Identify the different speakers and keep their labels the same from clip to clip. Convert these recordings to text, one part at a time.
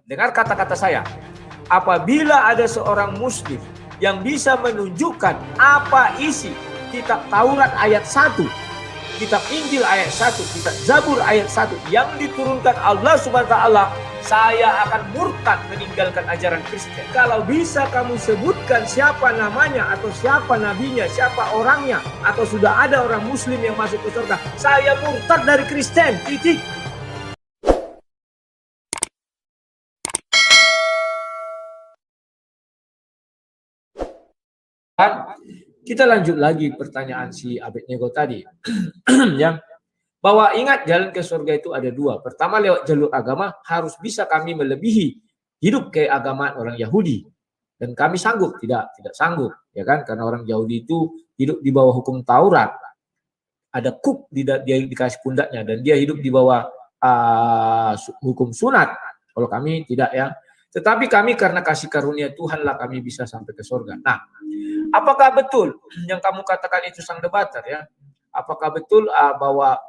Speaker 1: Dengar kata-kata saya. Apabila ada seorang muslim yang bisa menunjukkan apa isi kitab Taurat ayat 1, kitab Injil ayat 1, kitab Zabur ayat 1 yang diturunkan Allah Subhanahu wa taala, saya akan murtad meninggalkan ajaran Kristen. Kalau bisa kamu sebutkan siapa namanya atau siapa nabinya, siapa orangnya, atau sudah ada orang muslim yang masuk ke surga, saya murtad dari Kristen. Titik. Kita lanjut lagi pertanyaan si Abednego tadi. Ya, bahwa ingat jalan ke surga itu ada dua. Pertama lewat jalur agama, harus bisa kami melebihi hidup keagamaan orang Yahudi. Dan kami sanggup, tidak sanggup, ya kan? Karena orang Yahudi itu hidup di bawah hukum Taurat. Ada kuk dia dikasih pundaknya dan dia hidup di bawah hukum sunat. Kalau kami tidak, ya. Tetapi kami karena kasih karunia Tuhanlah kami bisa sampai ke surga. Nah, apakah betul yang kamu katakan itu sang debater, ya? Apakah betul bahwa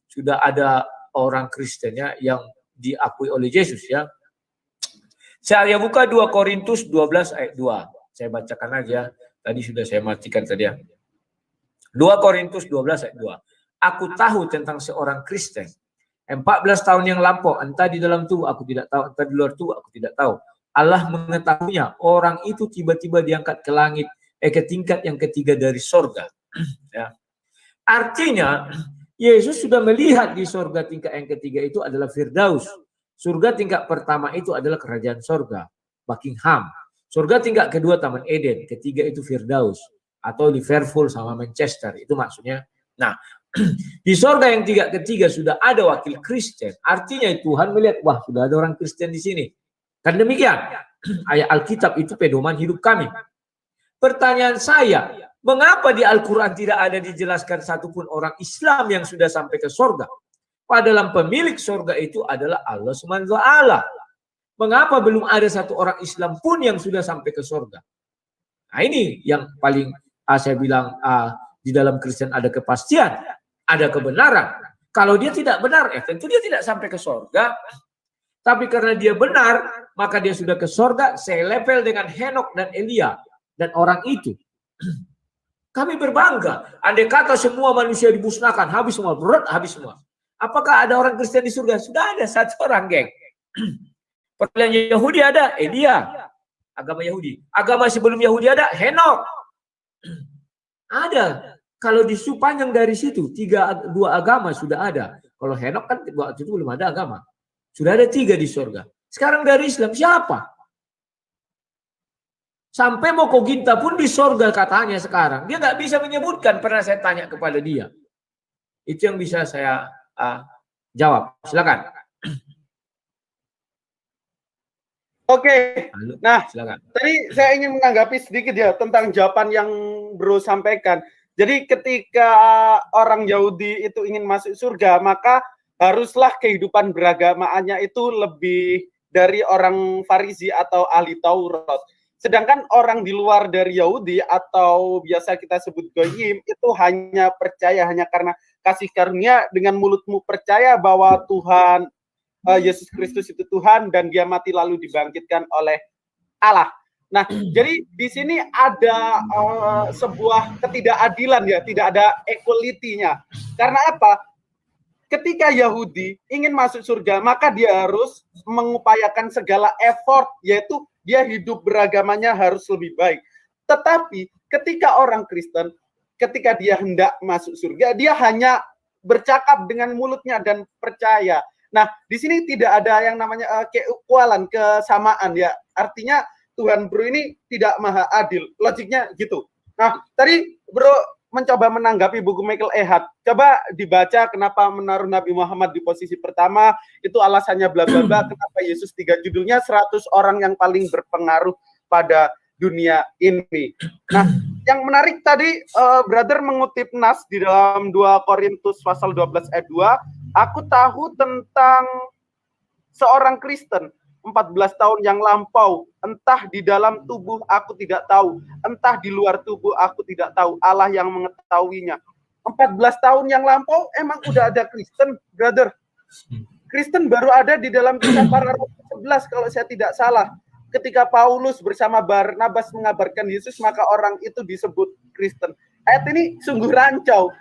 Speaker 1: sudah ada orang Kristen, ya, yang diakui oleh Yesus, ya? Saya buka 2 Korintus 12 ayat 2. Saya bacakan aja. Tadi sudah saya matikan tadi, ya. 2 Korintus 12 ayat 2. Aku tahu tentang seorang Kristen 14 tahun yang lampau, entah di dalam tubuh aku tidak tahu, entah di luar tubuh aku tidak tahu. Allah mengetahuinya. Orang itu tiba-tiba diangkat ke langit, ke tingkat yang ketiga dari sorga. Ya. Artinya, Yesus sudah melihat di sorga tingkat yang ketiga itu adalah Firdaus. Surga tingkat pertama itu adalah kerajaan sorga, Buckingham. Surga tingkat kedua Taman Eden, ketiga itu Firdaus. Atau Liverpool sama Manchester, itu maksudnya. Nah, di sorga yang ketiga sudah ada wakil Kristen. Artinya Tuhan melihat, wah sudah ada orang Kristen di sini. Kan demikian. Ayat Alkitab itu pedoman hidup kami. Pertanyaan saya, mengapa di Al-Quran tidak ada dijelaskan satupun orang Islam yang sudah sampai ke sorga? Padahal pemilik sorga itu adalah Allah Subhanahu wa taala. Mengapa belum ada satu orang Islam pun yang sudah sampai ke sorga? Nah, ini yang paling saya bilang, di dalam Kristen ada kepastian, ada kebenaran. Kalau dia tidak benar, tentu dia tidak sampai ke sorga. Tapi karena dia benar, maka dia sudah ke sorga, selevel dengan Henok dan Elia dan orang itu. Kami berbangga. Andai kata semua manusia dimusnahkan, habis semua, berat habis semua. Apakah ada orang Kristen di surga? Sudah ada satu orang, geng. Peralihan Yahudi ada, Elia. Agama Yahudi. Agama sebelum Yahudi ada, Henok. Ada. Kalau disupanjang dari situ, dua agama sudah ada. Kalau Henok kan waktu itu belum ada agama. Sudah ada 3 di surga. Sekarang dari Islam siapa? Sampai Mokoginta pun di surga katanya sekarang. Dia nggak bisa menyebutkan, pernah saya tanya kepada dia. Itu yang bisa saya jawab. Silakan.
Speaker 2: Oke, nah silakan. Tadi saya ingin menanggapi sedikit ya tentang jawaban yang Bro sampaikan. Jadi ketika orang Yahudi itu ingin masuk surga, maka haruslah kehidupan beragamaannya itu lebih dari orang Farisi atau ahli Taurat. Sedangkan orang di luar dari Yahudi atau biasa kita sebut goyim itu hanya percaya hanya karena kasih karunia, dengan mulutmu percaya bahwa Tuhan Yesus Kristus itu Tuhan dan dia mati lalu dibangkitkan oleh Allah. Nah, jadi di sini ada sebuah ketidakadilan ya, tidak ada equality-nya. Karena apa? Ketika Yahudi ingin masuk surga, maka dia harus mengupayakan segala effort, yaitu dia hidup beragamanya harus lebih baik. Tetapi ketika orang Kristen, ketika dia hendak masuk surga, dia hanya bercakap dengan mulutnya dan percaya. Nah, di sini tidak ada yang namanya keequalan, kesamaan ya. Artinya Tuhan Bro ini tidak maha adil. Logiknya gitu. Nah, tadi Bro mencoba menanggapi buku Michael Ehad. Coba dibaca kenapa menaruh Nabi Muhammad di posisi pertama. Itu alasannya bla bla bla. Kenapa Yesus 3 judulnya 100 orang yang paling berpengaruh pada dunia ini. Nah, yang menarik tadi brother mengutip nas di dalam 2 Korintus pasal 12 ayat 2. Aku tahu tentang seorang Kristen 14 tahun yang lampau, entah di dalam tubuh aku tidak tahu, entah di luar tubuh aku tidak tahu, Allah yang mengetahuinya. 14 tahun yang lampau emang udah ada Kristen, brother. Kristen baru ada di dalam kisah para rasul 11 kalau saya tidak salah. Ketika Paulus bersama Barnabas mengabarkan Yesus, maka orang itu disebut Kristen. Ayat ini sungguh rancau.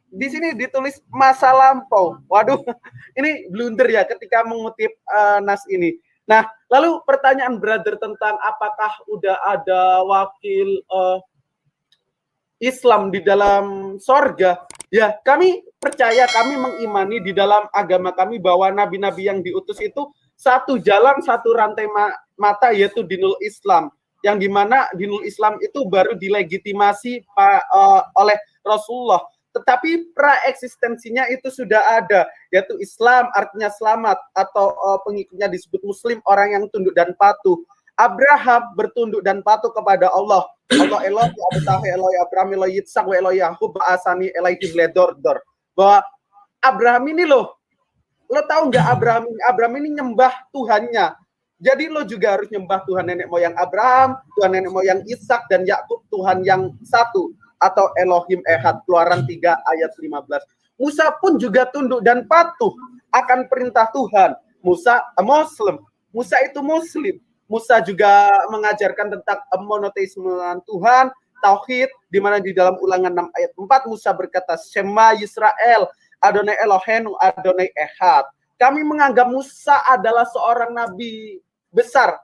Speaker 2: Di sini ditulis masa lampau. Waduh, ini blunder ya ketika mengutip nas ini. Nah, lalu pertanyaan brother tentang apakah udah ada wakil Islam di dalam sorga. Ya, kami percaya, kami mengimani di dalam agama kami bahwa nabi-nabi yang diutus itu satu jalan, satu rantai mata, yaitu dinul Islam. Yang dimana dinul Islam itu baru dilegitimasi oleh Rasulullah. Tetapi praeksistensinya itu sudah ada, yaitu Islam artinya selamat, atau pengikutnya disebut Muslim, orang yang tunduk dan patuh. Abraham bertunduk dan patuh kepada Allah. Allah Elohi, Abutahi Elohi Abraham, Elohi Yitzhak, Elohi Yahub, Asani, Elohi Bledordor. Bahwa Abraham ini lo tahu nggak Abraham ini nyembah Tuhannya. Jadi lo juga harus nyembah Tuhan nenek moyang Abraham, Tuhan nenek moyang Ishak dan Yakub, Tuhan yang satu, atau Elohim Ehad. Keluaran 3 ayat 15. Musa pun juga tunduk dan patuh akan perintah Tuhan. Musa Muslim. Musa itu Muslim. Musa juga mengajarkan tentang monoteisme Tuhan, tauhid, di mana di dalam Ulangan 6 ayat 4 Musa berkata, Shema Yisrael, Adonai Elohenu, Adonai Ehad. Kami menganggap Musa adalah seorang nabi besar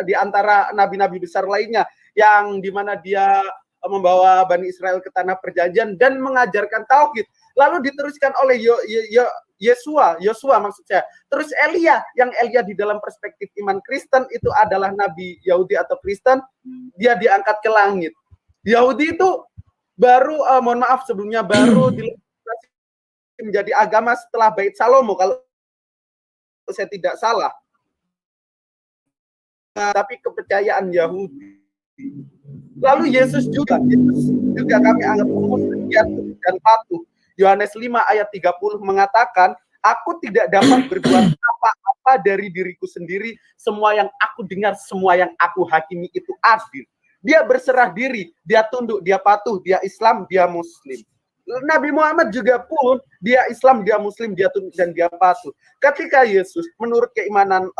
Speaker 2: di antara nabi-nabi besar lainnya, yang di mana dia membawa Bani Israel ke tanah perjanjian dan mengajarkan tauhid. Lalu diteruskan oleh Yosua maksud saya. Terus Elia, yang Elia di dalam perspektif iman Kristen itu adalah nabi Yahudi atau Kristen, dia diangkat ke langit. Yahudi itu baru sebelumnya baru menjadi agama setelah Bait Salomo kalau saya tidak salah. Tapi kepercayaan Yahudi. Lalu Yesus juga kami anggap Muslim dan patuh. Yohanes 5 ayat 30 mengatakan, aku tidak dapat berbuat apa-apa dari diriku sendiri, semua yang aku dengar, semua yang aku hakimi itu adil. Dia berserah diri, dia tunduk, dia patuh, dia Islam, dia Muslim. Nabi Muhammad juga pun, dia Islam, dia Muslim, dia tunduk, dan dia patuh. Ketika Yesus, menurut keimanan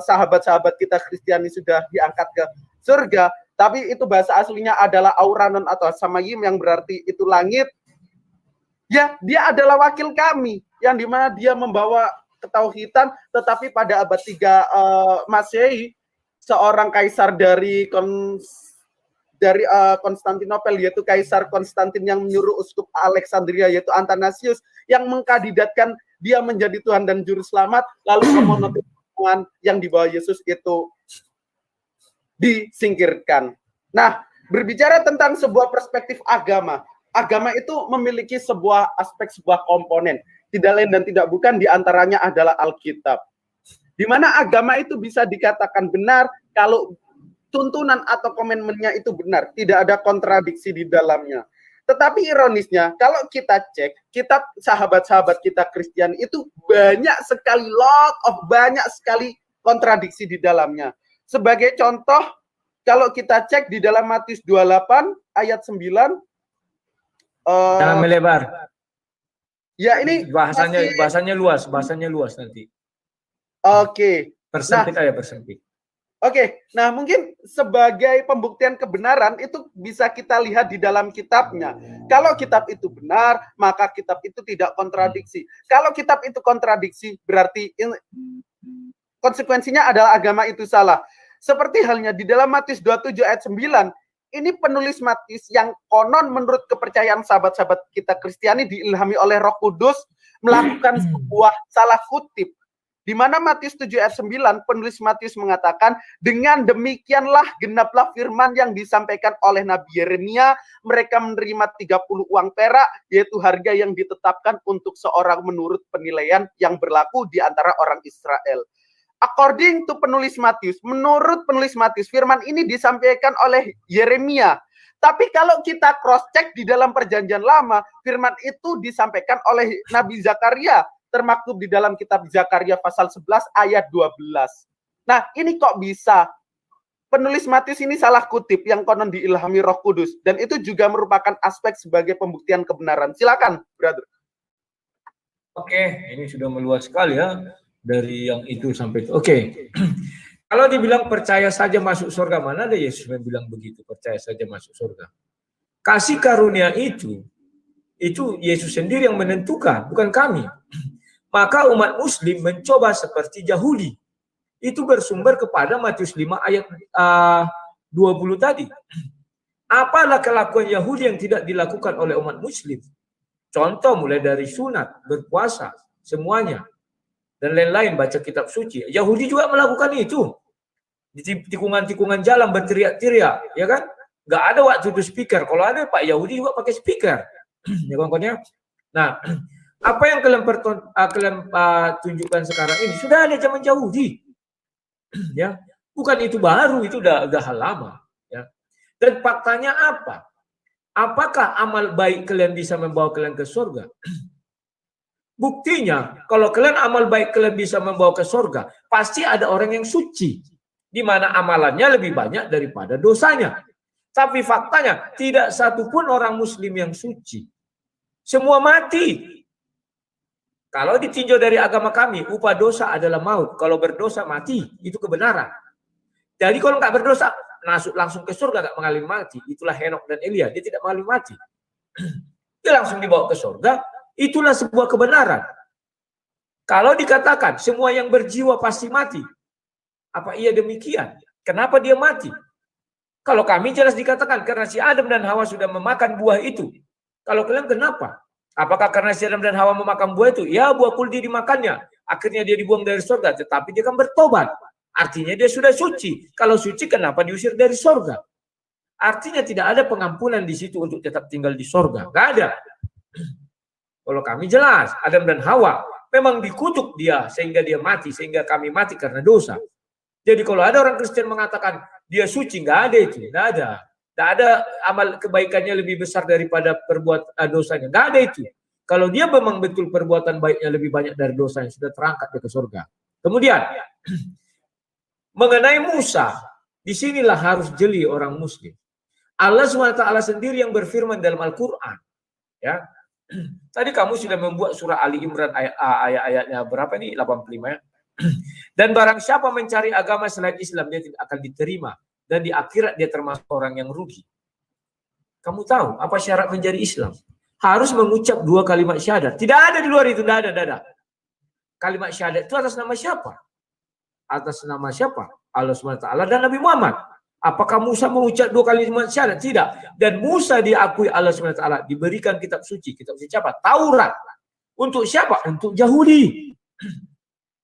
Speaker 2: sahabat-sahabat kita Kristiani sudah diangkat ke surga, tapi itu bahasa aslinya adalah Auranon atau Samayim, yang berarti itu langit. Ya, dia adalah wakil kami, yang dimana dia membawa ketauhidan, tetapi pada abad 3 Masehi, seorang kaisar dari Konstantinopel, yaitu Kaisar Konstantin, yang menyuruh uskup Alexandria, yaitu Athanasius, yang mengkandidatkan dia menjadi Tuhan dan Juru Selamat, lalu monoteisme yang dibawa Yesus itu disingkirkan. Nah, berbicara tentang sebuah perspektif agama, agama itu memiliki sebuah aspek, sebuah komponen. Tidak lain dan tidak bukan, diantaranya adalah Alkitab. Di mana agama itu bisa dikatakan benar kalau tuntunan atau komitmennya itu benar. Tidak ada kontradiksi di dalamnya. Tetapi ironisnya, kalau kita cek, kitab sahabat-sahabat kita Kristiani itu banyak sekali, banyak sekali kontradiksi di dalamnya. Sebagai contoh, kalau kita cek di dalam Matius 28 ayat 9,
Speaker 1: jangan melebar.
Speaker 2: Ya, ini
Speaker 1: bahasanya luas nanti.
Speaker 2: Oke.
Speaker 1: Persempit aja, persempit.
Speaker 2: Oke, nah mungkin sebagai pembuktian kebenaran itu bisa kita lihat di dalam kitabnya. Kalau kitab itu benar, maka kitab itu tidak kontradiksi. Kalau kitab itu kontradiksi, berarti konsekuensinya adalah agama itu salah. Seperti halnya di dalam Matius 27 ayat 9, ini penulis Matius yang konon menurut kepercayaan sahabat-sahabat kita Kristiani diilhami oleh Roh Kudus melakukan sebuah salah kutip. Di mana Matius 7 ayat 9, penulis Matius mengatakan, dengan demikianlah genaplah firman yang disampaikan oleh Nabi Yeremia, mereka menerima 30 uang perak, yaitu harga yang ditetapkan untuk seorang menurut penilaian yang berlaku di antara orang Israel. According to penulis Matius, menurut penulis Matius, firman ini disampaikan oleh Yeremia. Tapi kalau kita cross-check di dalam perjanjian lama, firman itu disampaikan oleh Nabi Zakaria, termaktub di dalam kitab Zakaria pasal 11 ayat 12. Nah, ini kok bisa? Penulis Matius ini salah kutip yang konon diilhami Roh Kudus, dan itu juga merupakan aspek sebagai pembuktian kebenaran. Silakan, brother.
Speaker 1: Oke, ini sudah meluas sekali ya. dari yang itu sampai itu. Oke. Kalau dibilang percaya saja masuk surga, mana ada Yesus yang bilang begitu, percaya saja masuk surga. Kasih karunia itu Yesus sendiri yang menentukan, bukan kami. Maka umat muslim mencoba seperti Yahudi. Itu bersumber kepada Matius 5 ayat 20 tadi. Apalah kelakuan Yahudi yang tidak dilakukan oleh umat muslim? Contoh mulai dari sunat, berpuasa, semuanya. Dan lain-lain, baca kitab suci. Yahudi juga melakukan itu. Di tikungan-tikungan jalan berteriak-teriak, ya kan? Nggak ada waktu itu speaker. Kalau ada Pak Yahudi juga pakai speaker. Ya kawan-kawannya. Nah, apa yang kalian tunjukkan sekarang ini sudah ada zaman Yahudi. Ya, bukan itu baru, itu udah hal lama. Ya. Dan faktanya apa? Apakah amal baik kalian bisa membawa kalian ke surga? Buktinya, kalau kalian amal baik kalian bisa membawa ke surga, pasti ada orang yang suci, di mana amalannya lebih banyak daripada dosanya. Tapi faktanya, tidak satupun orang muslim yang suci. Semua mati. Kalau ditinjau dari agama kami, upah dosa adalah maut. Kalau berdosa mati, itu kebenaran. Jadi kalau nggak berdosa, masuk langsung ke surga, nggak mengalami mati. Itulah Henok dan Elia, dia tidak mengalami mati. Dia langsung dibawa ke surga. Itulah sebuah kebenaran. Kalau dikatakan semua yang berjiwa pasti mati, apa iya demikian? Kenapa dia mati? Kalau kami jelas dikatakan karena si Adam dan Hawa sudah memakan buah itu. Kalau kalian kenapa? Apakah karena si Adam dan Hawa memakan buah itu? Ya, buah kuldi dimakannya. Akhirnya dia dibuang dari surga, tetapi dia kan bertobat. Artinya dia sudah suci. Kalau suci kenapa diusir dari surga? Artinya tidak ada pengampunan di situ untuk tetap tinggal di surga. Nggak ada. Kalau kami jelas, Adam dan Hawa memang dikutuk dia sehingga dia mati, sehingga kami mati karena dosa. Jadi kalau ada orang Kristen mengatakan dia suci, nggak ada itu, nggak ada. Nggak ada amal kebaikannya lebih besar daripada perbuatan dosanya, nggak ada itu. Kalau dia memang betul perbuatan baiknya lebih banyak dari dosanya, sudah terangkat dia ke surga. Kemudian mengenai Musa, disinilah harus jeli orang Muslim. Allah SWT sendiri yang berfirman dalam Al-Quran, ya. Tadi kamu sudah membuat surah Ali Imran ayat-ayatnya berapa nih? 85 ya. Dan barang siapa mencari agama selain Islam, dia tidak akan diterima. Dan di akhirat dia termasuk orang yang rugi. Kamu tahu apa syarat menjadi Islam? Harus mengucap 2 kalimat syahadat. Tidak ada di luar itu, tidak ada. Kalimat syahadat itu atas nama siapa? Atas nama siapa? Allah SWT dan Nabi Muhammad. Apakah Musa mengucap 2 kalimat syahadat? Tidak. Dan Musa diakui Allah SWT, diberikan kitab suci. Kitab suci apa? Taurat. Untuk siapa? Untuk Yahudi.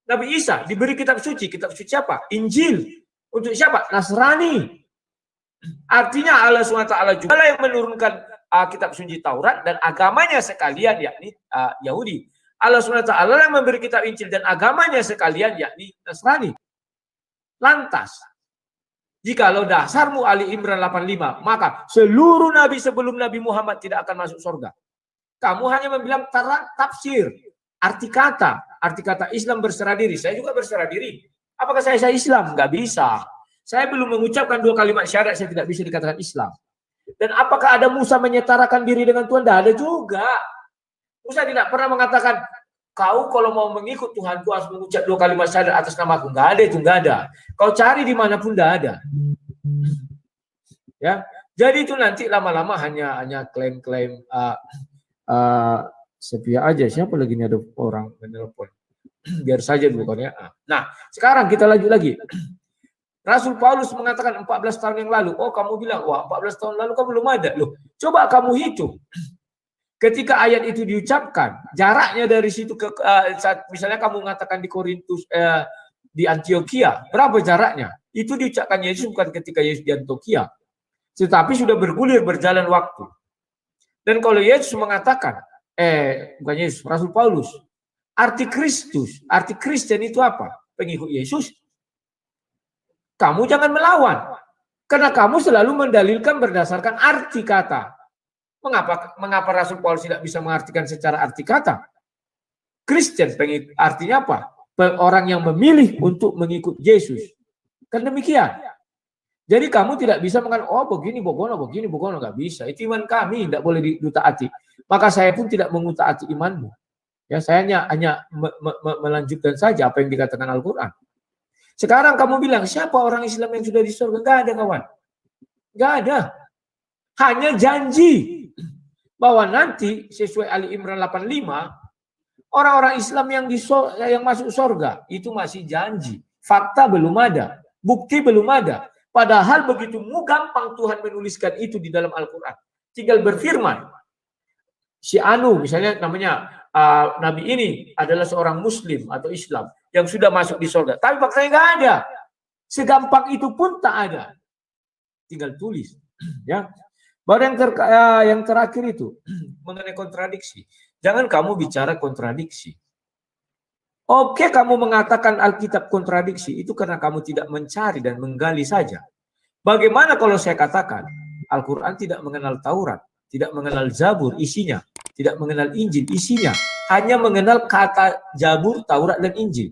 Speaker 1: Nabi Isa diberi kitab suci. Kitab suci apa? Injil. Untuk siapa? Nasrani. Artinya Allah SWT juga yang menurunkan kitab suci Taurat dan agamanya sekalian, yakni Yahudi. Allah SWT yang memberi kitab Injil dan agamanya sekalian, yakni Nasrani. Lantas, jikalau dasarmu Ali Imran 85, maka seluruh nabi sebelum Nabi Muhammad tidak akan masuk surga. Kamu hanya membilang tafsir, arti kata Islam berserah diri. Saya juga berserah diri. Apakah saya Islam? Nggak bisa. Saya belum mengucapkan 2 kalimat syahadat, saya tidak bisa dikatakan Islam. Dan apakah ada Musa menyetarakan diri dengan Tuhan? Tidak ada juga. Musa tidak pernah mengatakan, kau kalau mau mengikut Tuhanku harus mengucap 2 kalimat syahadat atas namaku. Nggak ada itu, nggak ada. Kau cari dimanapun nggak ada. Ya, jadi itu nanti lama-lama hanya klaim-klaim sepihak aja. Siapa lagi nih ada orang menelpon? Biar saja dulu kan ya. Nah, sekarang kita lanjut lagi. Rasul Paulus mengatakan 14 tahun yang lalu. Oh, kamu bilang, wah 14 tahun lalu kamu belum ada. Loh, coba kamu hitung. Ketika ayat itu diucapkan, jaraknya dari situ ke misalnya kamu mengatakan di Korintus, di Antioquia, berapa jaraknya? Itu diucapkan Yesus bukan ketika Yesus di Antioquia, tetapi sudah bergulir berjalan waktu. Dan kalau Yesus mengatakan, bukan Yesus, Rasul Paulus, arti Kristus, arti Kristen itu apa? Pengikut Yesus. Kamu jangan melawan, karena kamu selalu mendalilkan berdasarkan arti kata. Mengapa Rasul Paulus tidak bisa mengartikan secara arti kata? Kristen artinya apa? Orang yang memilih untuk mengikut Yesus. Kan demikian. Jadi kamu tidak bisa mengatakan, oh begini, nggak bisa. Itu iman kami, tidak boleh ditaati. Maka saya pun tidak mengutaati imanmu. Ya, saya hanya melanjutkan saja apa yang dikatakan Al-Quran. Sekarang kamu bilang, siapa orang Islam yang sudah di surga? Enggak ada, kawan. Enggak ada. Hanya janji bahwa nanti sesuai Ali Imran 85, orang-orang Islam yang masuk surga itu masih janji. Fakta belum ada, bukti belum ada. Padahal begitu gampang Tuhan menuliskan itu di dalam Al-Quran. Tinggal berfirman, si Anu misalnya namanya Nabi ini adalah seorang Muslim atau Islam yang sudah masuk di surga. Tapi faktanya nggak ada. Segampang itu pun tak ada. Tinggal tulis. Ya. Baru yang terakhir itu mengenai kontradiksi. Jangan kamu bicara kontradiksi. Oke, kamu mengatakan Alkitab kontradiksi itu karena kamu tidak mencari dan menggali saja. Bagaimana kalau saya katakan Al-Quran tidak mengenal Taurat, tidak mengenal Zabur isinya, tidak mengenal Injil isinya, hanya mengenal kata Zabur, Taurat, dan Injil.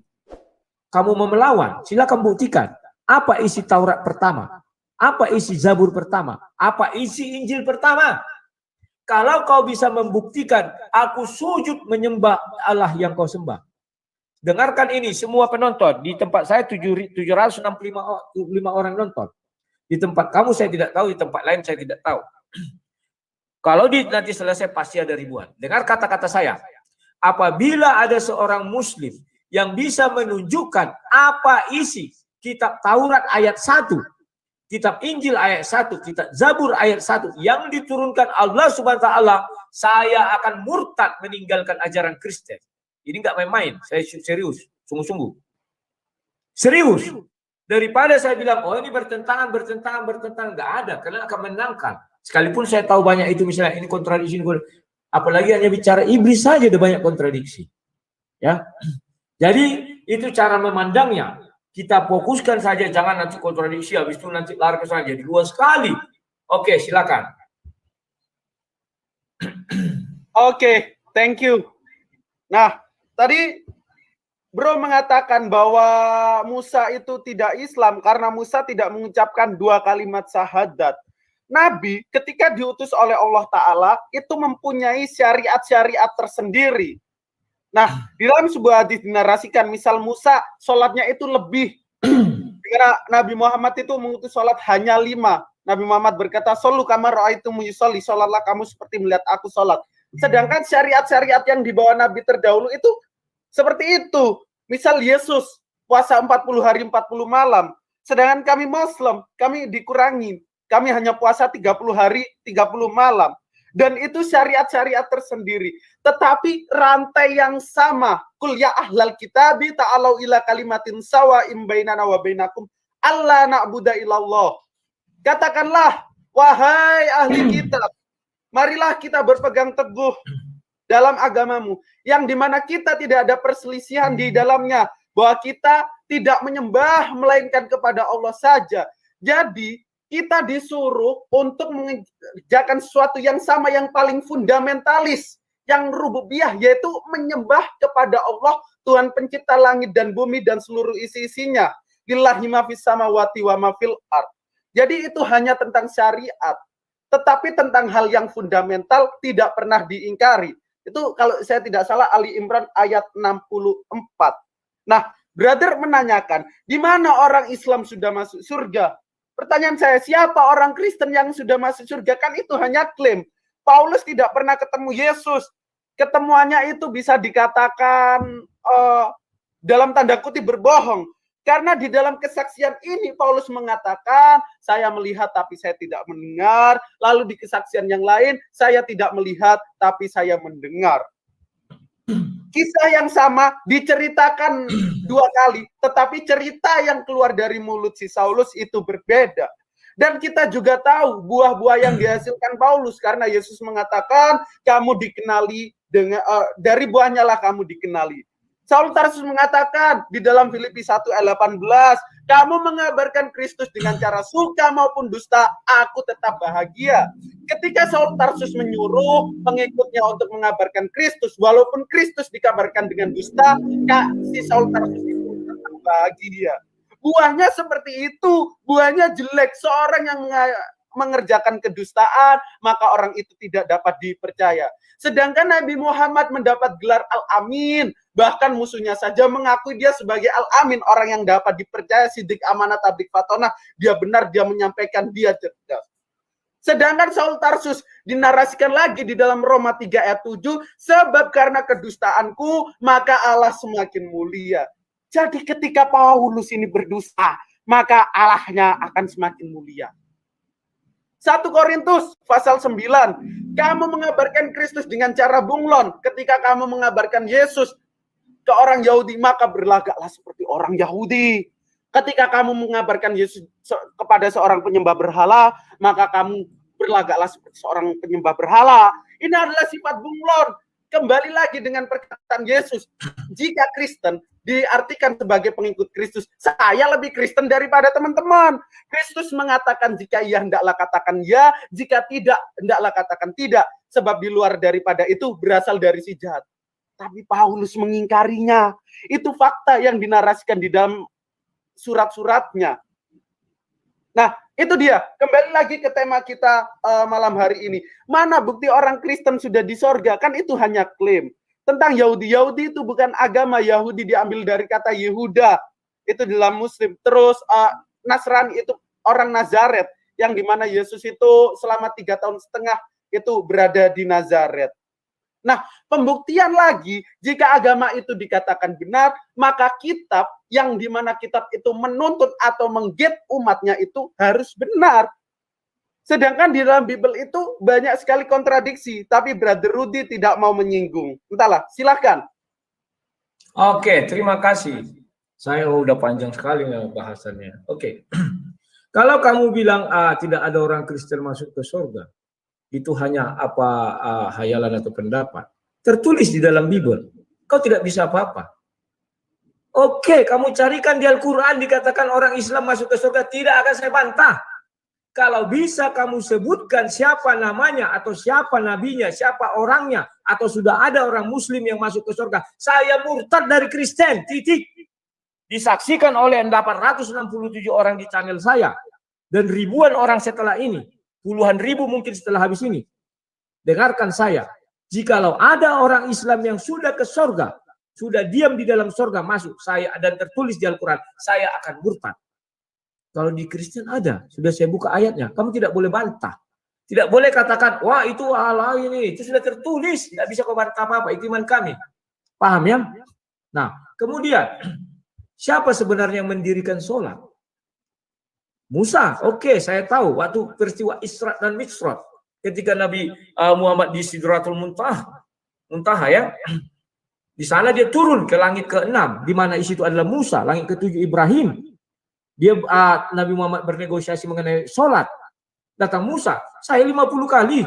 Speaker 1: Kamu mau melawan, silakan buktikan. Apa isi Taurat pertama? Apa isi Zabur pertama? Apa isi Injil pertama? Kalau kau bisa membuktikan, aku sujud menyembah Allah yang kau sembah. Dengarkan ini semua penonton. Di tempat saya 765 orang nonton. Di tempat kamu saya tidak tahu, di tempat lain saya tidak tahu. Kalau nanti selesai pasti ada ribuan. Dengar kata-kata saya. Apabila ada seorang Muslim yang bisa menunjukkan apa isi kitab Taurat ayat 1, kitab Injil ayat 1, kitab Zabur ayat 1 yang diturunkan Allah Subhanahu wa taala, saya akan murtad meninggalkan ajaran Kristen. Ini nggak main-main, saya serius, sungguh-sungguh. Serius. Daripada saya bilang, oh ini bertentangan, nggak ada, karena akan menangkan. Sekalipun saya tahu banyak itu misalnya ini kontradiksi, apalagi hanya bicara iblis saja ada banyak kontradiksi. Ya. Jadi itu cara memandangnya. Kita fokuskan saja, jangan nanti kontradiksi, habis itu nanti lari ke sana jadi luas sekali. Oke, silakan.
Speaker 2: Oke, thank you. Nah, tadi Bro mengatakan bahwa Musa itu tidak Islam karena Musa tidak mengucapkan 2 kalimat syahadat. Nabi ketika diutus oleh Allah Ta'ala itu mempunyai syariat-syariat tersendiri. Nah, di dalam sebuah hadis dinarasikan, misal Musa sholatnya itu lebih. Karena Nabi Muhammad itu mengutus sholat hanya 5. Nabi Muhammad berkata, "Shollu kama ra'aitumuni sholli," sholatlah kamu seperti melihat aku sholat. Sedangkan syariat-syariat yang dibawa Nabi terdahulu itu seperti itu. Misal Yesus puasa 40 hari 40 malam. Sedangkan kami Muslim, kami dikurangi. Kami hanya puasa 30 hari 30 malam. Dan itu syariat-syariat tersendiri. Tetapi rantai yang sama. Qul ya ahlal kitabi ta'alau ila kalimatin sawa'im bainana wa bainakum alla na'budu illallah. Katakanlah, wahai ahli kitab, marilah kita berpegang teguh dalam agamamu, yang dimana kita tidak ada perselisihan di dalamnya, bahwa kita tidak menyembah melainkan kepada Allah saja. Jadi kita disuruh untuk mengerjakan sesuatu yang sama, yang paling fundamentalis, yang rububiyah, yaitu menyembah kepada Allah, Tuhan pencipta langit dan bumi dan seluruh isi-isinya. Lillahi ma fis samawati wa ma fil ard. Jadi itu hanya tentang syariat. Tetapi tentang hal yang fundamental tidak pernah diingkari. Itu kalau saya tidak salah Ali Imran ayat 64. Nah, brother menanyakan, di mana orang Islam sudah masuk surga? Pertanyaan saya, siapa orang Kristen yang sudah masuk surga? Kan itu hanya klaim. Paulus tidak pernah ketemu Yesus. Ketemuannya itu bisa dikatakan dalam tanda kutip berbohong. Karena di dalam kesaksian ini Paulus mengatakan, saya melihat tapi saya tidak mendengar. Lalu di kesaksian yang lain, saya tidak melihat tapi saya mendengar. Kisah yang sama diceritakan 2 kali, tetapi cerita yang keluar dari mulut si Saulus itu berbeda. Dan kita juga tahu buah-buah yang dihasilkan Paulus, karena Yesus mengatakan, kamu dikenali dengan dari buahnya lah kamu dikenali. Saul Tarsus mengatakan di dalam Filipi 1 ayat 18, kamu mengabarkan Kristus dengan cara suka maupun dusta, aku tetap bahagia. Ketika Saul Tarsus menyuruh pengikutnya untuk mengabarkan Kristus, walaupun Kristus dikabarkan dengan dusta, si Saul Tarsus itu tetap bahagia. Buahnya seperti itu, buahnya jelek. Seorang yang mengerjakan kedustaan, maka orang itu tidak dapat dipercaya. Sedangkan Nabi Muhammad mendapat gelar Al-Amin, bahkan musuhnya saja mengakui dia sebagai Al-Amin, orang yang dapat dipercaya, sidik, amanah, tablik, fatonah, dia benar, dia menyampaikan, dia cerdas. Sedangkan Saul Tarsus dinarasikan lagi di dalam Roma 3 ayat 7, sebab karena kedustaanku, maka Allah semakin mulia. Jadi ketika Paulus ini berdusta, maka Allahnya akan semakin mulia. 1 Korintus pasal 9, kamu mengabarkan Kristus dengan cara bunglon. Ketika kamu mengabarkan Yesus ke orang Yahudi, maka berlagaklah seperti orang Yahudi. Ketika kamu mengabarkan Yesus kepada seorang penyembah berhala, maka kamu berlagaklah seperti seorang penyembah berhala. Ini adalah sifat bunglon. Kembali lagi dengan perkataan Yesus, jika Kristen diartikan sebagai pengikut Kristus, saya lebih Kristen daripada teman-teman. Kristus mengatakan jika iya hendaklah katakan ya, jika tidak hendaklah katakan tidak, sebab di luar daripada itu berasal dari si jahat. Tapi Paulus mengingkarinya. Itu fakta yang dinarasikan di dalam surat-suratnya. Nah, itu dia. Kembali lagi ke tema kita malam hari ini. Mana bukti orang Kristen sudah di sorga? Kan itu hanya klaim. Tentang Yahudi. Yahudi itu bukan agama. Yahudi diambil dari kata Yehuda. Itu dalam Muslim. Terus Nasrani itu orang Nazaret. Yang dimana Yesus itu selama 3 tahun setengah itu berada di Nazaret. Nah, pembuktian lagi, jika agama itu dikatakan benar, maka kitab yang dimana kitab itu menuntut atau mengget umatnya itu harus benar. Sedangkan di dalam Bible itu banyak sekali kontradiksi, tapi Brother Rudy tidak mau menyinggung. Entahlah, silakan.
Speaker 1: Oke, terima kasih. Saya udah panjang sekali bahasannya. Oke. Kalau kamu bilang tidak ada orang Kristen masuk ke surga, itu hanya hayalan atau pendapat. Tertulis di dalam Bible. Kau tidak bisa apa-apa. Oke, kamu carikan di Al-Quran dikatakan orang Islam masuk ke surga, tidak akan saya bantah. Kalau bisa kamu sebutkan siapa namanya atau siapa nabinya, siapa orangnya, atau sudah ada orang Muslim yang masuk ke surga, saya murtad dari Kristen, titik. Disaksikan oleh 867 orang di channel saya dan ribuan orang setelah ini. Puluhan ribu mungkin setelah habis ini. Dengarkan saya. Jikalau ada orang Islam yang sudah ke surga, sudah diam di dalam surga masuk, saya dan tertulis di Al-Quran, saya akan murtad. Kalau di Kristen ada, sudah saya buka ayatnya. Kamu tidak boleh bantah. Tidak boleh katakan, wah itu Allah ini, itu sudah tertulis. Tidak bisa kau bantah apa-apa, itu iman kami. Paham ya? Nah, kemudian, siapa sebenarnya yang mendirikan sholat? Musa, oke, saya tahu waktu peristiwa Isra dan Mi'raj ketika Nabi Muhammad di Sidratul Muntaha ya. Di sana dia turun ke langit ke-6 di mana isi itu adalah Musa, langit ke-7 Ibrahim. Dia Nabi Muhammad bernegosiasi mengenai sholat. Datang Musa, saya 50 kali.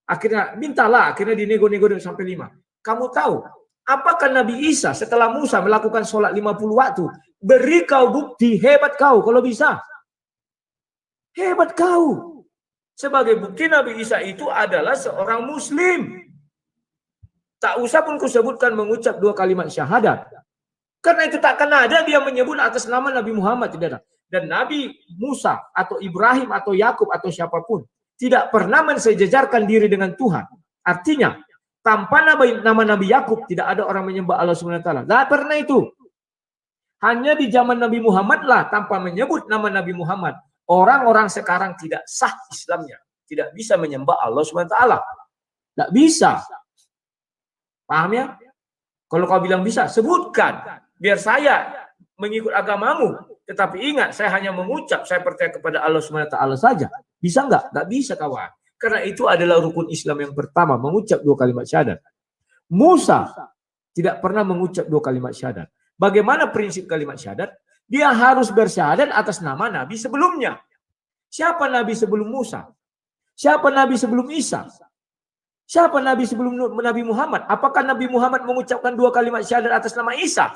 Speaker 1: Akhirnya mintalah, akhirnya dinego-nego sampai 5. Kamu tahu apakah Nabi Isa setelah Musa melakukan sholat 50 waktu? Beri kau bukti, hebat kau kalau bisa. Hebat kau. Sebagai bukti Nabi Isa itu adalah seorang Muslim. Tak usah pun kusebutkan mengucap 2 kalimat syahadat. Karena itu takkan ada dia menyebut atas nama Nabi Muhammad, tidak ada. Dan Nabi Musa atau Ibrahim atau Yakub atau siapapun tidak pernah mensejajarkan diri dengan Tuhan. Artinya, tanpa nama Nabi Yakub tidak ada orang menyembah Allah SWT. Tidak pernah itu. Hanya di zaman Nabi Muhammad lah tanpa menyebut nama Nabi Muhammad. Orang-orang sekarang tidak sah Islamnya. Tidak bisa menyembah Allah SWT. Tidak bisa. Paham ya? Kalau kau bilang bisa, sebutkan. Biar saya mengikut agamamu. Tetapi ingat, saya hanya mengucap, saya percaya kepada Allah SWT saja. Bisa enggak? Enggak bisa kawan. Karena itu adalah rukun Islam yang pertama, mengucap 2 kalimat syahadat. Musa tidak pernah mengucap 2 kalimat syahadat. Bagaimana prinsip kalimat syahadat? Dia harus bersyahadat atas nama Nabi sebelumnya. Siapa Nabi sebelum Musa? Siapa Nabi sebelum Isa? Siapa Nabi sebelum Nabi Muhammad? Apakah Nabi Muhammad mengucapkan 2 kalimat syahadat atas nama Isa?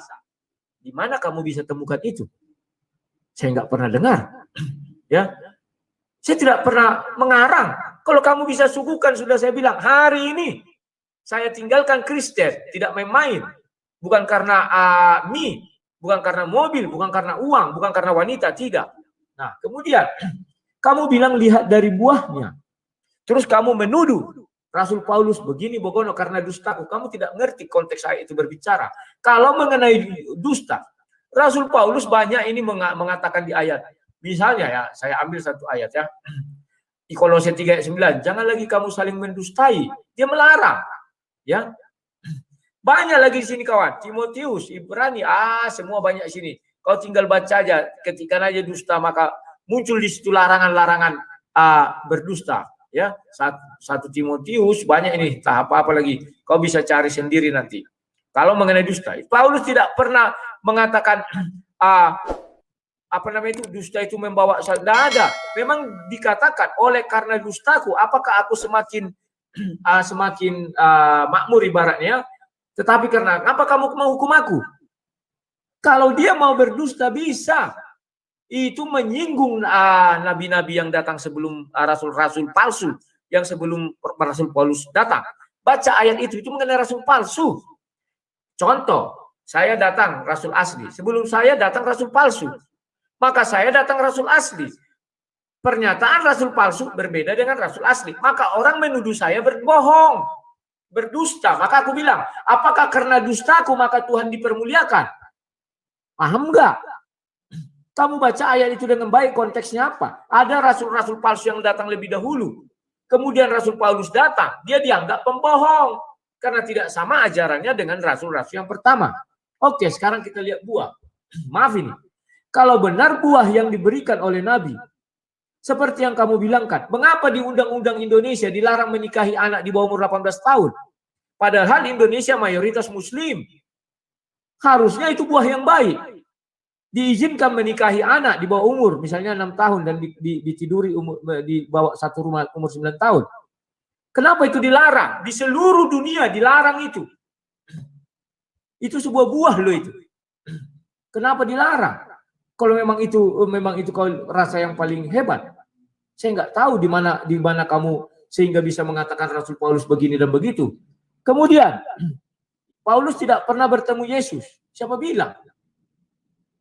Speaker 1: Di mana kamu bisa temukan itu? Saya nggak pernah dengar. Ya, saya tidak pernah mengarang. Kalau kamu bisa suguhkan, sudah saya bilang, hari ini saya tinggalkan Kristen, tidak main-main. Bukan karena bukan karena mobil, bukan karena uang, bukan karena wanita, tidak. Nah, kemudian Kamu bilang lihat dari buahnya. Terus kamu menuduh Rasul Paulus begini begono karena dustaku. Kamu tidak ngerti konteks ayat itu berbicara. Kalau mengenai dusta, Rasul Paulus banyak ini mengatakan di ayat. Misalnya ya, saya ambil satu ayat ya. Di Kolose 3 ayat 9, jangan lagi kamu saling mendustai. Dia melarang. Ya. Banyak lagi di sini kawan. Timotius, Ibrani, semua banyak di sini. Kau tinggal baca aja, ketika aja dusta maka muncul di situ larangan-larangan berdusta. Ya, satu Timotius banyak ini, tak apa-apa lagi. Kau bisa cari sendiri nanti. Kalau mengenai dusta, Paulus tidak pernah mengatakan apa namanya itu dusta itu membawa tidak ada. Memang dikatakan oleh karena dustaku, apakah aku semakin makmur ibaratnya? Tetapi karena apa kamu mau hukum aku? Kalau dia mau berdusta bisa. Itu menyinggung nabi-nabi yang datang sebelum rasul-rasul palsu yang sebelum Rasul Paulus datang. Baca ayat itu mengenai rasul palsu. Contoh, saya datang rasul asli. Sebelum saya datang rasul palsu. Maka saya datang rasul asli. Pernyataan rasul palsu berbeda dengan rasul asli. Maka orang menuduh saya berbohong, berdusta. Maka aku bilang, apakah karena dustaku maka Tuhan dipermuliakan? Paham enggak? Kamu baca ayat itu dengan baik, konteksnya apa? Ada rasul-rasul palsu yang datang lebih dahulu. Kemudian Rasul Paulus datang, dia dianggap pembohong. Karena tidak sama ajarannya dengan rasul-rasul yang pertama. Oke, sekarang kita lihat buah. Maaf ini. Kalau benar buah yang diberikan oleh Nabi, seperti yang kamu bilangkan, mengapa di Undang-Undang Indonesia dilarang menikahi anak di bawah umur 18 tahun? Padahal Indonesia mayoritas Muslim. Harusnya itu buah yang baik. Diizinkan menikahi anak di bawah umur misalnya 6 tahun dan ditiduri di bawah satu rumah umur 9 tahun. Kenapa itu dilarang? Di seluruh dunia dilarang itu. Itu sebuah buah loh itu. Kenapa dilarang? Kalau memang itu kau rasa yang paling hebat. Saya nggak tahu di mana kamu sehingga bisa mengatakan Rasul Paulus begini dan begitu. Kemudian Paulus tidak pernah bertemu Yesus. Siapa bilang?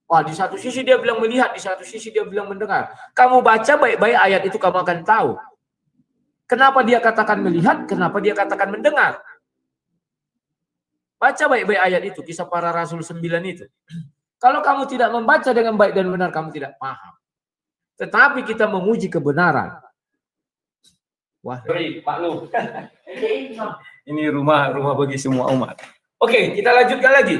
Speaker 1: Wah, di satu sisi dia bilang melihat, di satu sisi dia bilang mendengar. Kamu baca baik-baik ayat itu, kamu akan tahu. Kenapa dia katakan melihat, kenapa dia katakan mendengar. Baca baik-baik ayat itu, Kisah Para Rasul 9 itu. Kalau kamu tidak membaca dengan baik dan benar, kamu tidak paham. Tetapi kita memuji kebenaran. Wah, Pak Lu. Ini rumah bagi semua umat. Oke, kita lanjutkan lagi.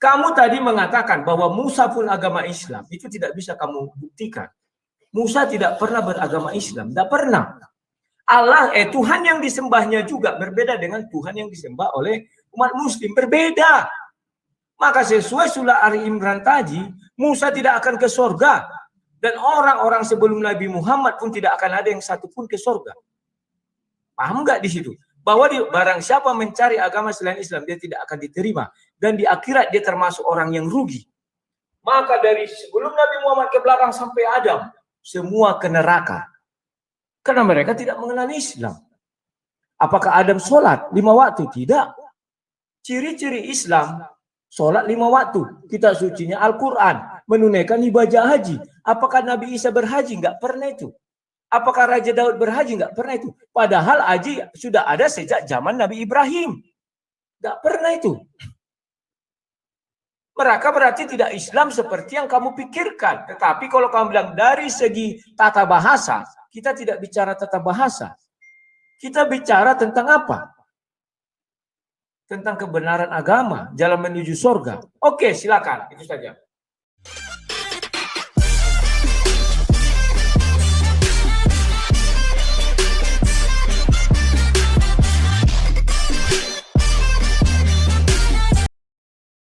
Speaker 1: Kamu tadi mengatakan bahwa Musa pun agama Islam. Itu tidak bisa kamu buktikan. Musa tidak pernah beragama Islam. Tidak pernah. Tuhan yang disembahnya juga berbeda dengan Tuhan yang disembah oleh umat Muslim. Berbeda. Maka sesuai surah Ali Imran tadi, Musa tidak akan ke sorga. Dan orang-orang sebelum Nabi Muhammad pun tidak akan ada yang satu pun ke sorga. Paham nggak di situ? Bahwa barang siapa mencari agama selain Islam, dia tidak akan diterima. Dan di akhirat dia termasuk orang yang rugi. Maka dari sebelum Nabi Muhammad ke belakang sampai Adam, semua ke neraka. Karena mereka tidak mengenal Islam. Apakah Adam sholat 5 waktu? Tidak. Ciri-ciri Islam, sholat 5 waktu. Kitab sucinya Al-Quran. Menunaikan ibadah haji. Apakah Nabi Isa berhaji? Enggak pernah itu. Apakah Raja Daud berhaji? Enggak pernah itu. Padahal haji sudah ada sejak zaman Nabi Ibrahim. Enggak pernah itu. Mereka berarti tidak Islam seperti yang kamu pikirkan. Tetapi kalau kamu bilang dari segi tata bahasa, kita tidak bicara tata bahasa. Kita bicara tentang apa? Tentang kebenaran agama, jalan menuju surga. Oke, silakan. Itu saja.